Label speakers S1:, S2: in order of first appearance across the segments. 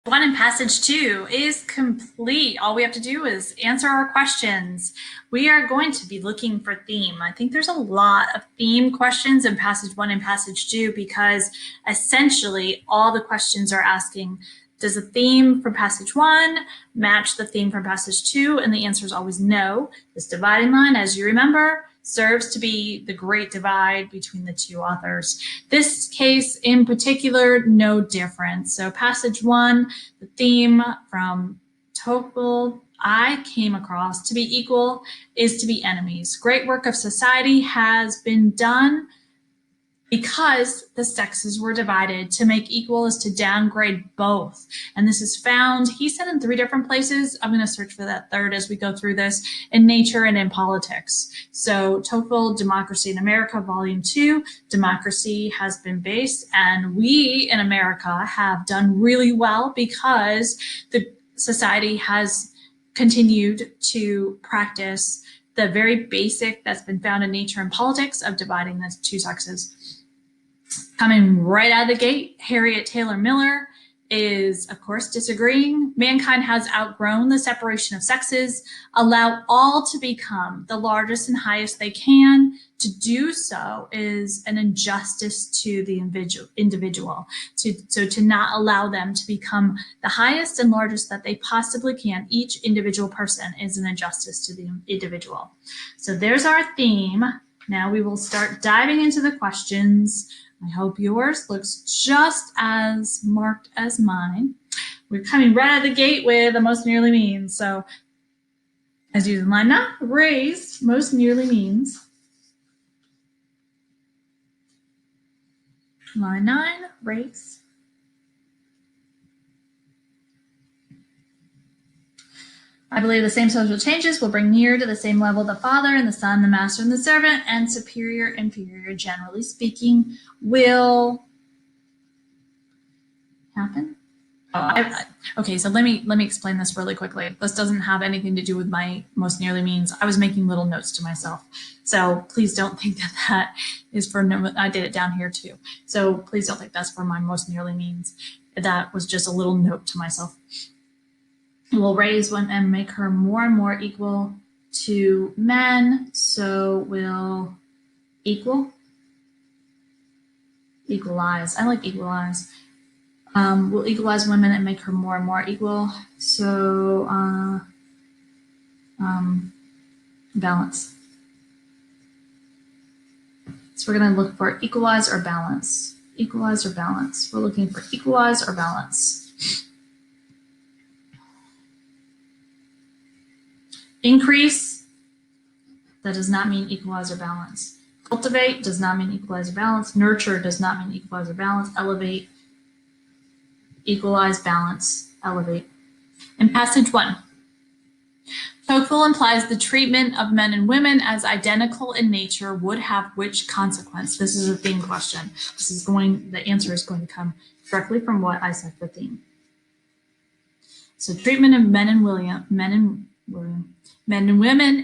S1: One in passage 2 is complete. All we have to do is answer our questions. We are going to be looking for theme. I think there's a lot of theme questions in passage 1 and passage 2 because essentially all the questions are asking, does the theme from passage 1 match the theme from passage 2? And the answer is always no. This dividing line, as you remember, serves to be the great divide between the two authors. This case in particular, no difference. So passage 1, the theme from Tocqueville I came across, to be equal is to be enemies. Great work of society has been done because the sexes were divided. To make equal is to downgrade both. And this is found, he said, in 3 different places. I'm going to search for that third as we go through this, in nature and in politics. So Tocqueville Democracy in America, Volume 2, democracy has been based, and we in America have done really well because the society has continued to practice the very basic that's been found in nature and politics of dividing the two sexes. Coming right out of the gate, Harriet Taylor Miller is, of course, disagreeing. Mankind has outgrown the separation of sexes. Allow all to become the largest and highest they can. To do so is an injustice to the individual. So to not allow them to become the highest and largest that they possibly can, each individual person, is an injustice to the individual. So there's our theme. Now we will start diving into the questions. I hope yours looks just as marked as mine. We're coming right out of the gate with the most nearly means. So as using line 9, raised most nearly means. Line 9, raised. I believe the same social changes will bring near to the same level the father and the son, the master and the servant, and superior, inferior, generally speaking, will happen. Okay, so let me explain this really quickly. This doesn't have anything to do with my most nearly means. I was making little notes to myself. So please don't think that that is for, I did it down here too. So please don't think that's for my most nearly means. That was just a little note to myself. Will raise one and make her more and more equal to men. So will equalize. I like equalize. Will equalize women and make her more and more equal. So balance. So we're going to look for equalize or balance. Equalize or balance. We're looking for equalize or balance. Increase, that does not mean equalize or balance. Cultivate does not mean equalize or balance. Nurture does not mean equalize or balance. Elevate, equalize, balance, elevate. In passage 1, Tocqueville implies the treatment of men and women as identical in nature would have which consequence? This is a theme question. The answer is going to come directly from what I said for theme. So treatment of men and women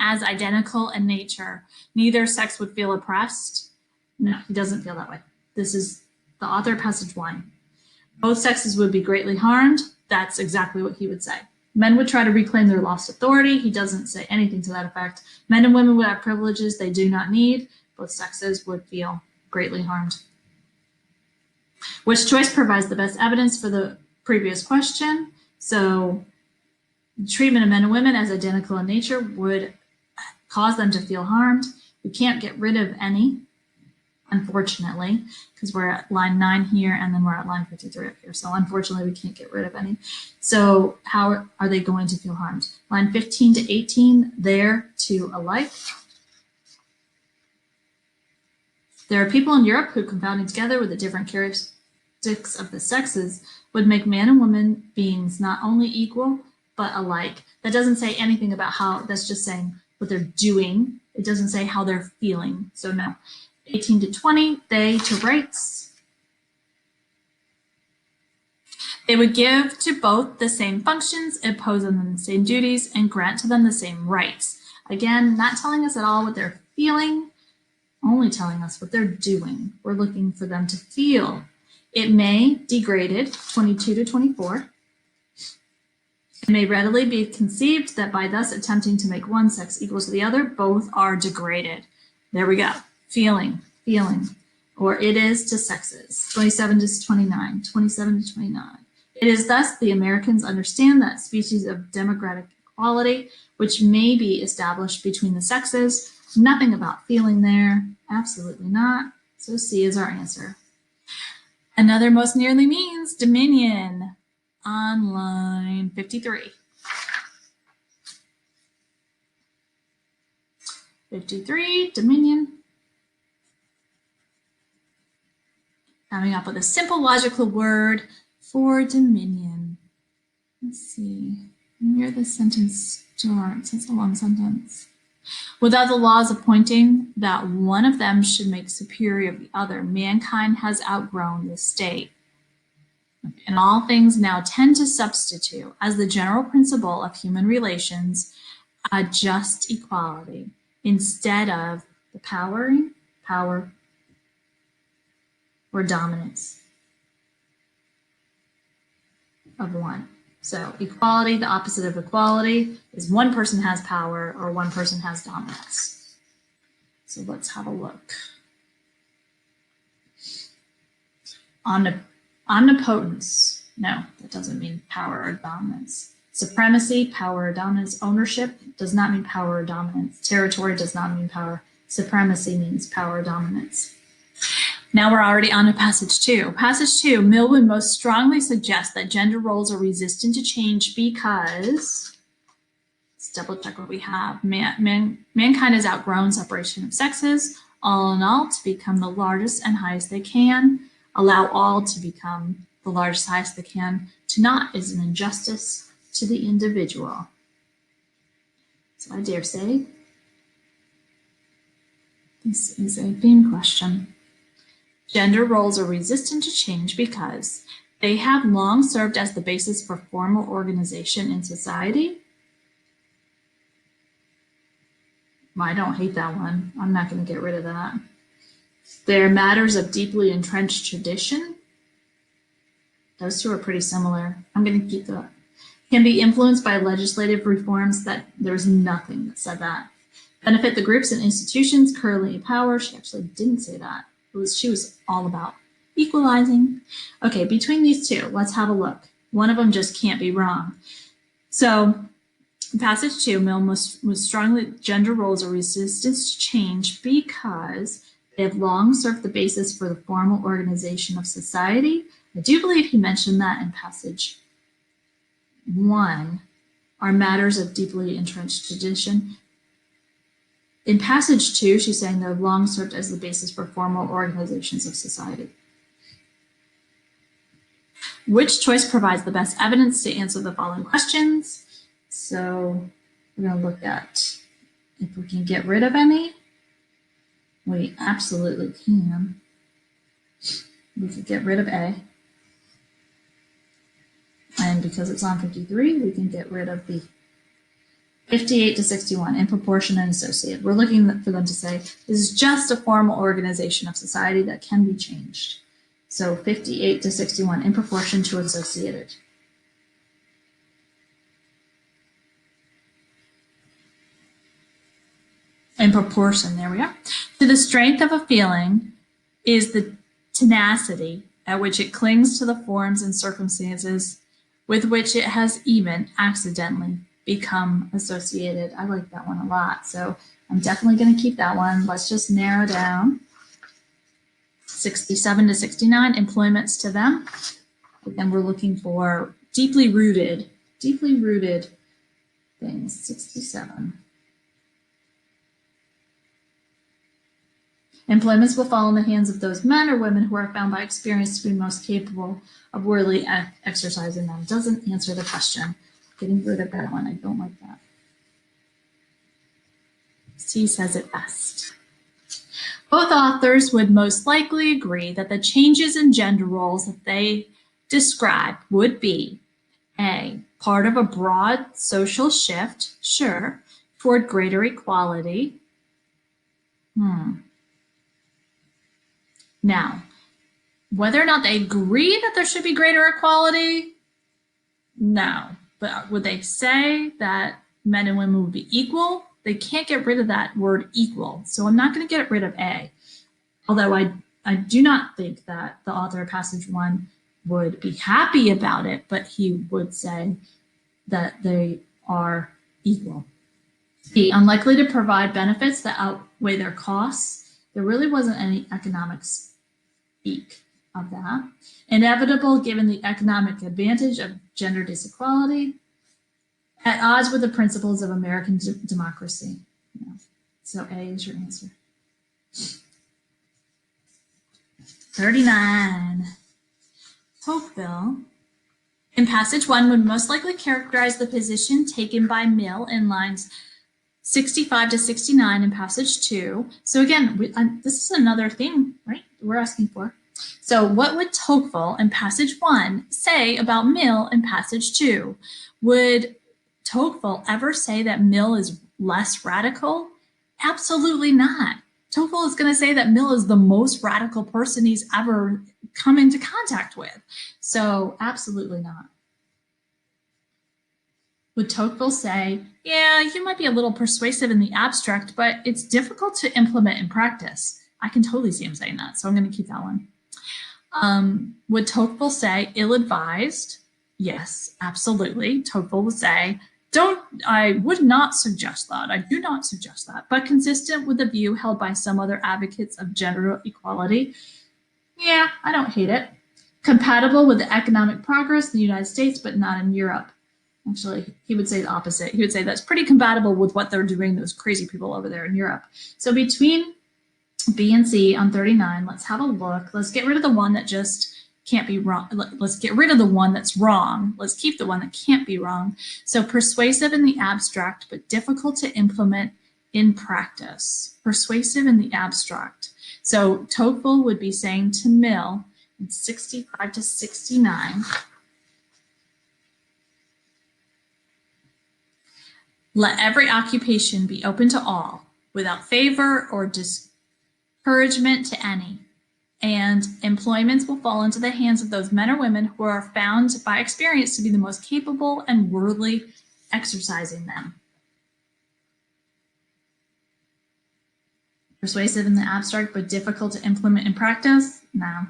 S1: as identical in nature. Neither sex would feel oppressed. No, he doesn't feel that way. This is the author, passage 1. Both sexes would be greatly harmed. That's exactly what he would say. Men would try to reclaim their lost authority. He doesn't say anything to that effect. Men and women would have privileges they do not need. Both sexes would feel greatly harmed. Which choice provides the best evidence for the previous question? So treatment of men and women as identical in nature would cause them to feel harmed. We can't get rid of any, unfortunately, because we're at line 9 here and then we're at line 53 up here. So unfortunately, we can't get rid of any. So how are they going to feel harmed? Line 15 to 18, they're two alike. There are people in Europe who, confounding together with the different characteristics of the sexes, would make man and woman beings not only equal, but alike. That doesn't say anything about how, that's just saying what they're doing. It doesn't say how they're feeling. So no. 18 to 20, they to rights. They would give to both the same functions, impose on them the same duties, and grant to them the same rights. Again, not telling us at all what they're feeling, only telling us what they're doing. We're looking for them to feel. It may, degraded, 22 to 24. It may readily be conceived that by thus attempting to make one sex equal to the other, both are degraded. There we go. Feeling. Or it is to sexes. 27 to 29. 27 to 29. It is thus the Americans understand that species of democratic equality, which may be established between the sexes. Nothing about feeling there. Absolutely not. So C is our answer. Another most nearly means dominion on line 53. 53, dominion. Coming up with a simple logical word for dominion. Let's see where the sentence starts. It's a long sentence. Without the laws appointing that one of them should make superior of the other, mankind has outgrown the state. And all things now tend to substitute as the general principle of human relations a just equality instead of the power or dominance of one. So equality, the opposite of equality, is one person has power or one person has dominance. So let's have a look. Omnipotence. No, that doesn't mean power or dominance. Supremacy, power or dominance. Ownership does not mean power or dominance. Territory does not mean power. Supremacy means power or dominance. Now we're already on to passage 2. Passage 2, Mill would most strongly suggest that gender roles are resistant to change because, let's double check what we have. Mankind has outgrown separation of sexes, all in all, to become the largest and highest they can. Allow all to become the largest, highest they can. To not is an injustice to the individual. So I dare say this is a theme question. Gender roles are resistant to change because they have long served as the basis for formal organization in society. I don't hate that one. I'm not going to get rid of that. They're matters of deeply entrenched tradition. Those two are pretty similar. I'm going to keep that. Can be influenced by legislative reforms. That there's nothing that said that. Benefit the groups and institutions currently in power. She actually didn't say that. She was all about equalizing. Okay, between these two, let's have a look. One of them just can't be wrong. So passage 2, Mill most strongly gender roles are resistant to change because they have long served the basis for the formal organization of society. I do believe he mentioned that in passage 1, are matters of deeply entrenched tradition. In passage 2, she's saying they've long served as the basis for formal organizations of society. Which choice provides the best evidence to answer the following questions? So we're going to look at if we can get rid of any. We absolutely can. We could get rid of A. And because it's on 53, we can get rid of B. 58 to 61, in proportion and associated. We're looking for them to say, this is just a formal organization of society that can be changed. So 58 to 61, in proportion to associated. In proportion, there we go. To the strength of a feeling is the tenacity at which it clings to the forms and circumstances with which it has even accidentally become associated. I like that one a lot. So I'm definitely going to keep that one. Let's just narrow down. 67 to 69, employments to them. Again, we're looking for deeply rooted things. 67. Employments will fall in the hands of those men or women who are found by experience to be most capable of worthily exercising them. Doesn't answer the question. Getting rid of that one. I don't like that. C says it best. Both authors would most likely agree that the changes in gender roles that they describe would be A, part of a broad social shift, sure, toward greater equality. Now, whether or not they agree that there should be greater equality, no. But would they say that men and women would be equal? They can't get rid of that word equal. So I'm not going to get rid of A. Although I do not think that the author of passage 1 would be happy about it, but he would say that they are equal. B, unlikely to provide benefits that outweigh their costs. There really wasn't any economic speak of that. Inevitable given the economic advantage of gender disequality. At odds with the principles of American democracy. No. So A is your answer. 39. Tocqueville, in passage 1, would most likely characterize the position taken by Mill in lines 65 to 69 in passage 2. So again, this is another thing, right, we're asking for. So what would Tocqueville in passage 1 say about Mill in passage 2? Would Tocqueville ever say that Mill is less radical? Absolutely not. Tocqueville is going to say that Mill is the most radical person he's ever come into contact with. So absolutely not. Would Tocqueville say, yeah, you might be a little persuasive in the abstract, but it's difficult to implement in practice? I can totally see him saying that, so I'm going to keep that one. Would Tocqueville say ill-advised? Yes, absolutely. Tocqueville would say, I would not suggest that. I do not suggest that, but consistent with the view held by some other advocates of gender equality. Yeah, I don't hate it. Compatible with the economic progress in the United States, but not in Europe. Actually, he would say the opposite. He would say that's pretty compatible with what they're doing, those crazy people over there in Europe. So between B and C on 39, let's have a look. Let's get rid of the one that just can't be wrong. Let's get rid of the one that's wrong. Let's keep the one that can't be wrong. So persuasive in the abstract, but difficult to implement in practice. Persuasive in the abstract. So Tocqueville would be saying to Mill in 65 to 69, let every occupation be open to all, without favor or discouragement to any. And employments will fall into the hands of those men or women who are found by experience to be the most capable and worthily exercising them. Persuasive in the abstract, but difficult to implement in practice? No.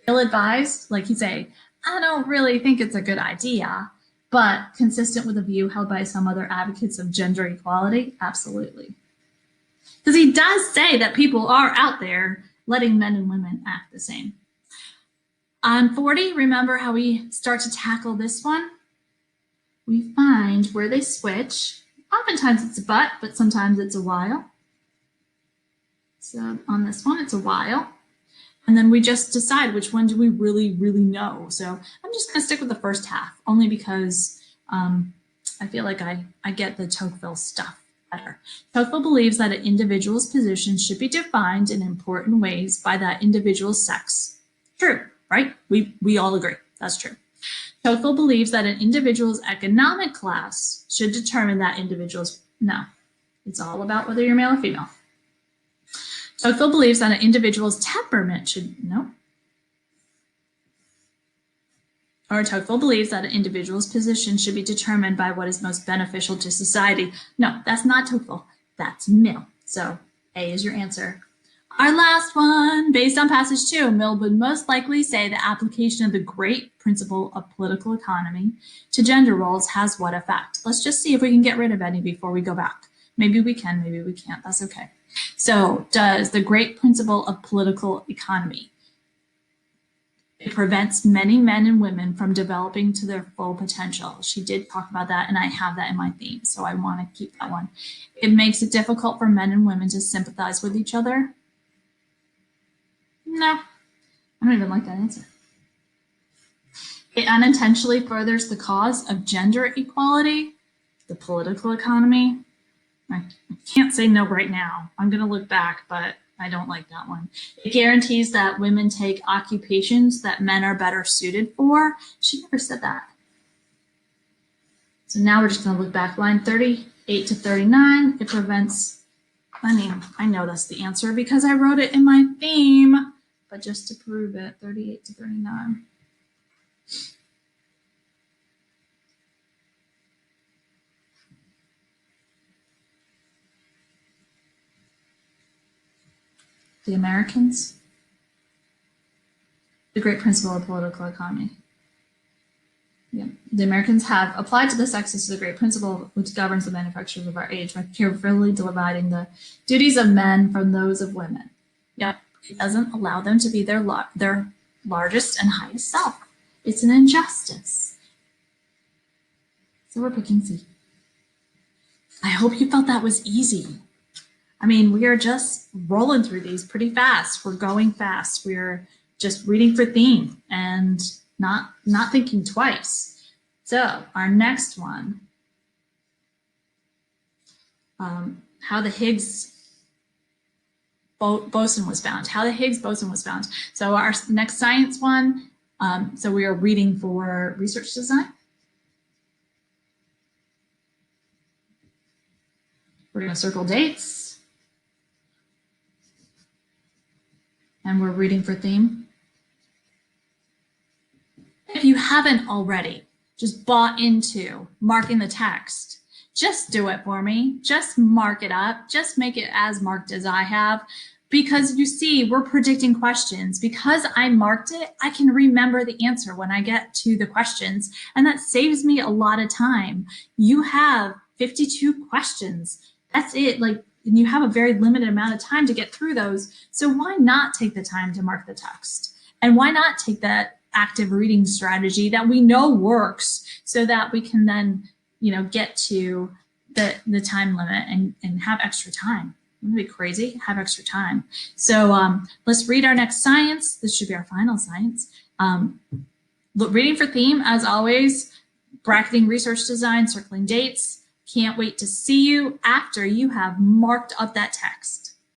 S1: Ill-advised, like he'd say, I don't really think it's a good idea, but consistent with a view held by some other advocates of gender equality? Absolutely. Because he does say that people are out there letting men and women act the same. On 40, remember how we start to tackle this one? We find where they switch. Oftentimes it's a but sometimes it's a while. So on this one, it's a while. And then we just decide which one do we really, really know. So I'm just going to stick with the first half, only because I feel like I get the Tocqueville stuff better. Tocqueville believes that an individual's position should be defined in important ways by that individual's sex. True, right? We all agree. That's true. Tocqueville believes that an individual's economic class should determine that individual's... No, it's all about whether you're male or female. Tocqueville believes that an individual's temperament should... No. Or Tocqueville believes that an individual's position should be determined by what is most beneficial to society. No, that's not Tocqueville. That's Mill. So A is your answer. Our last one, based on passage 2, Mill would most likely say the application of the great principle of political economy to gender roles has what effect? Let's just see if we can get rid of any before we go back. Maybe we can, maybe we can't. That's okay. So does the great principle of political economy? It prevents many men and women from developing to their full potential. She did talk about that, and I have that in my theme, so I want to keep that one. It makes it difficult for men and women to sympathize with each other. No, I don't even like that answer. It unintentionally furthers the cause of gender equality, the political economy. I can't say no right now. I'm going to look back, but I don't like that one. It guarantees that women take occupations that men are better suited for. She never said that. So now we're just going to look back. Line 38 to 39. It prevents, I know that's the answer because I wrote it in my theme, but just to prove it, 38 to 39. The Americans? The great principle of political economy. Yeah. The Americans have applied to the sexes the great principle which governs the manufactures of our age by carefully dividing the duties of men from those of women. Yep. It doesn't allow them to be their largest and highest self. It's an injustice. So we're picking C. I hope you felt that was easy. I mean, we are just rolling through these pretty fast. We're going fast. We're just reading for theme and not thinking twice. So our next one, how the Higgs boson was found. How the Higgs boson was found. So our next science one, so we are reading for research design. We're going to circle dates. And we're reading for theme. If you haven't already just bought into marking the text, just do it for me. Just mark it up. Just make it as marked as I have. Because you see, we're predicting questions. Because I marked it, I can remember the answer when I get to the questions. And that saves me a lot of time. You have 52 questions. That's it. Like, and you have a very limited amount of time to get through those. So why not take the time to mark the text? And why not take that active reading strategy that we know works so that we can then, you know, get to the time limit and have extra time. Wouldn't it be crazy? Have extra time. So let's read our next science. This should be our final science. Reading for theme, as always, bracketing research design, circling dates. Can't wait to see you after you have marked up that text.